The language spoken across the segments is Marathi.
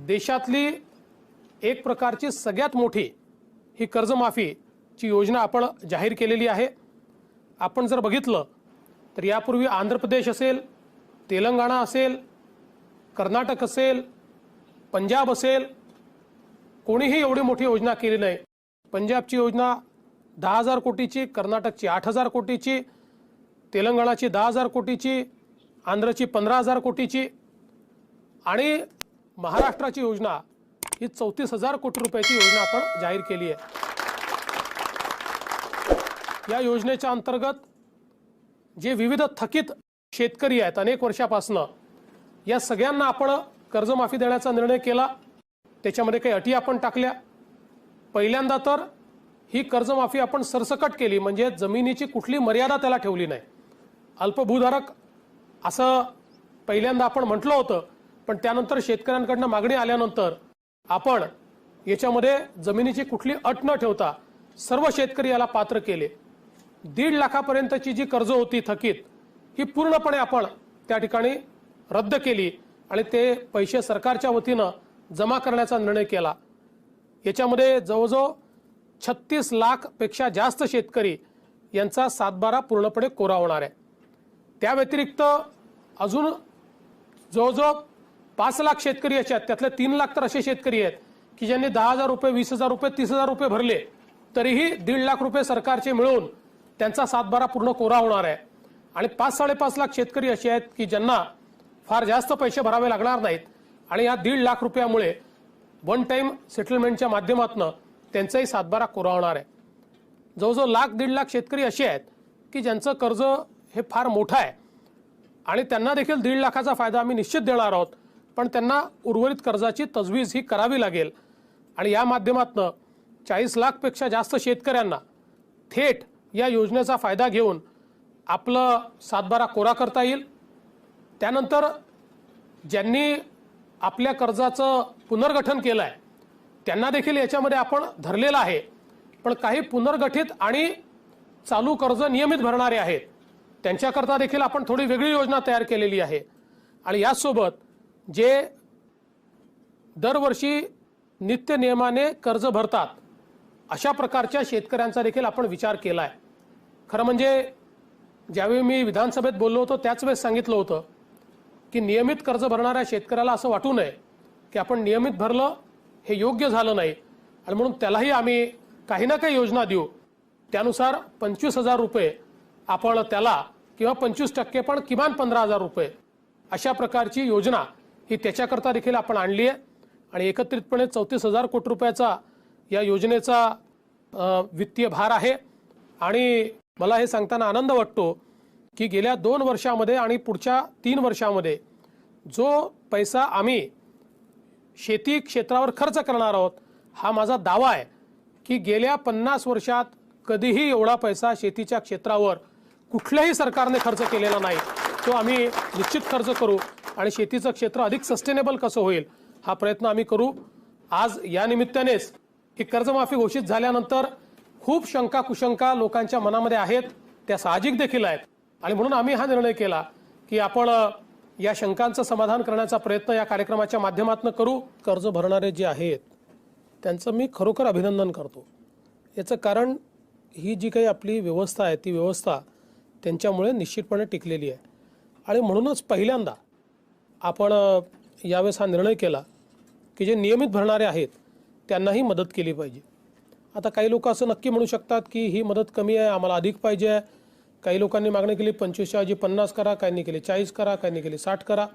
देशातली एक प्रकारची सगळ्यात मोठी ही कर्जमाफीची योजना आपण जाहीर केलेली आहे। आपण जर बघितलं तर यापूर्वी आंध्र प्रदेश असेल, तेलंगणा असेल, कर्नाटक असेल, पंजाब असेल, कोणीही एवढी मोठी योजना केली नाही। पंजाबची योजना 10,000 कोटीची, कर्नाटकची 8,000 कोटीची, तेलंगणाची 10,000 कोटीची, आंध्रची 15,000 कोटीची आणि महाराष्ट्राची योजना ही 34,000 कोटी रुपयाची योजना आपण जाहीर केली आहे। या योजनेच्या अंतर्गत जे विविध थकीत शेतकरी आहेत अनेक वर्षापासून, या सगळ्यांना आपण कर्जमाफी देण्याचा निर्णय केला। त्याच्यामध्ये काही अटी आपण टाकल्या। पहिल्यांदा तर ही कर्जमाफी आपण सरसकट केली, म्हणजे जमिनीची कुठली मर्यादा त्याला ठेवली नाही। अल्पभूधारक असं पहिल्यांदा आपण म्हटलं होतं, पण त्यानंतर शेतकऱ्यांकडून मागणी आल्यानंतर आपण याच्यामध्ये जमिनीची कुठली अट न ठेवता सर्व शेतकरी याला पात्र केले। 1.5 लाखापर्यंतची जी कर्ज होती थकीत, ही पूर्णपणे आपण त्या ठिकाणी रद्द केली आणि ते पैसे सरकारच्या वतीनं जमा करण्याचा निर्णय केला। याच्यामध्ये जवळजवळ 36 लाख पेक्षा जास्त शेतकरी यांचा 7/12 पूर्णपणे कोरा होणार आहे। त्या व्यतिरिक्त अजून जवळजवळ 5 लाख शेतकरी असे आहेत, त्यातले 3 लाख तर असे शेतकरी आहेत की ज्यांनी 10,000 रुपये, 20,000 रुपये, 30,000 रुपये भरले, तरीही 1.5 लाख रुपये सरकारचे मिळून त्यांचा 7/12 पूर्ण कोरा होणार आहे। आणि 5-5.5 लाख शेतकरी असे आहेत की ज्यांना फार जास्त पैसे भरावे लागणार नाहीत आणि या 1.5 लाख रुपयामुळे वन टाइम सेटलमेंटच्या माध्यमातून त्यांचाही 7/12 कोरा होणार आहे। जवळजवळ 1.5 लाख शेतकरी असे आहेत की ज्यांचं कर्ज हे फार मोठं आहे आणि त्यांना देखील 1.5 लाखाचा फायदा आम्ही निश्चित देणार आहोत, पण त्यांना उर्वरित कर्जाची तजवीज ही करावी लागेल। आणि या माध्यमातून 40 लाख पेक्षा जास्त शेतकऱ्यांना थेट या योजनेचा फायदा घेऊन आपलं 7/12 कोरा करता येईल। त्यानंतर ज्यांनी आपल्या कर्जाचं पुनर्गठन केलं आहे त्यांना देखील याच्यामध्ये आपण धरलेलं आहे, पण काही पुनर्गठित आणि चालू कर्ज नियमित भरणारे आहेत त्यांच्याकरता देखील आपण थोडी वेगळी योजना तयार केलेली आहे। आणि यासोबत जे दरवर्षी नित्य नियमाने कर्ज भरतात अशा प्रकारच्या शेतकऱ्यांचा देखील आपण विचार केला आहे। खरं म्हणजे ज्यावेळी मी विधानसभेत बोललो होतो त्याच वेळेस सांगितलं होतं की नियमित कर्ज भरणाऱ्या शेतकऱ्याला असं वाटू नये की आपण नियमित भरलं हे योग्य झालं नाही आणि म्हणून त्यालाही आम्ही काही ना काही योजना देऊ। त्यानुसार 25,000 रुपये आपण त्याला किंवा 25% पण किमान 15,000 रुपये अशा प्रकारची योजना ही त्याच्याकरता देखील आपण आणली आहे। आणि एकत्रितपणे 34,000 कोटी रुपयाचा या योजनेचा वित्तीय भार आहे। आणि मला हे सांगताना आनंद वाटतो की गेल्या 2 वर्षामध्ये आणि पुढच्या 3 वर्षामध्ये जो पैसा आम्ही शेती क्षेत्रावर खर्च करणार आहोत, हा माझा दावा आहे की गेल्या 50 वर्षात कधीही एवढा पैसा शेतीच्या क्षेत्रावर कुठल्याही सरकारने खर्च केलेला नाही। तो आम्ही निश्चित खर्च करू आणि शेतीचं क्षेत्र अधिक सस्टेनेबल कसं होईल हा प्रयत्न आम्ही करू। आज या निमित्तानेच ही कर्जमाफी घोषित झाल्यानंतर खूप शंका कुशंका लोकांच्या मनामध्ये आहेत, त्या साहजिक देखील आहेत आणि म्हणून आम्ही हा निर्णय केला की आपण या शंकांचं समाधान करण्याचा प्रयत्न या कार्यक्रमाच्या माध्यमातून करू। कर्ज भरणारे जे आहेत त्यांचं मी खरोखर अभिनंदन करतो। याचं कारण ही जी काही आपली व्यवस्था आहे ती व्यवस्था त्यांच्यामुळे निश्चितपणे टिकलेली आहे आणि म्हणूनच पहिल्यांदा आपण यावेळेस हा निर्णय केला की जे नियमित भरणारे आहेत त्यांनाही मदत केली पाहिजे। आता काही लोक असं नक्की म्हणू शकतात की ही मदत कमी आहे, आम्हाला अधिक पाहिजे आहे। काही लोकांनी मागणी केली 25 ऐवजी 50 करा, काहींनी केली 40 करा, काहींनी केली 60 करा।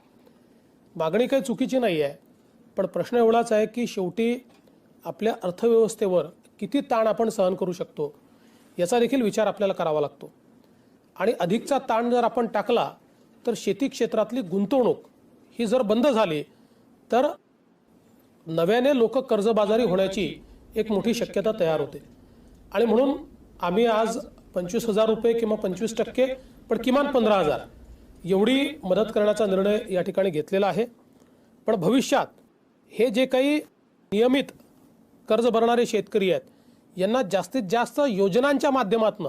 मागणी काही चुकीची नाही आहे, पण प्रश्न एवढाच आहे की शेवटी आपल्या अर्थव्यवस्थेवर किती ताण आपण सहन करू शकतो याचा देखील विचार आपल्याला करावा लागतो। आणि अधिकचा ताण जर आपण टाकला तर शेती क्षेत्रातली गुंतवणूक ही जर बंद झाली तर नव्याने लोक कर्जबाजारी होण्याची एक मोठी शक्यता तयार होते। आणि म्हणून आम्ही आज 25,000 रुपये किंवा 25% पण किमान 15,000 एवढी मदत करण्याचा निर्णय या ठिकाणी घेतलेला आहे। पण भविष्यात हे जे काही नियमित कर्ज भरणारे शेतकरी आहेत यांना जास्तीत जास्त योजनांच्या माध्यमातून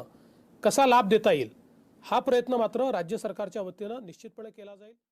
कसा लाभ देता येईल हा प्रयत्न मात्र राज्य सरकारच्या वतीने निश्चितपणे केला जाईल।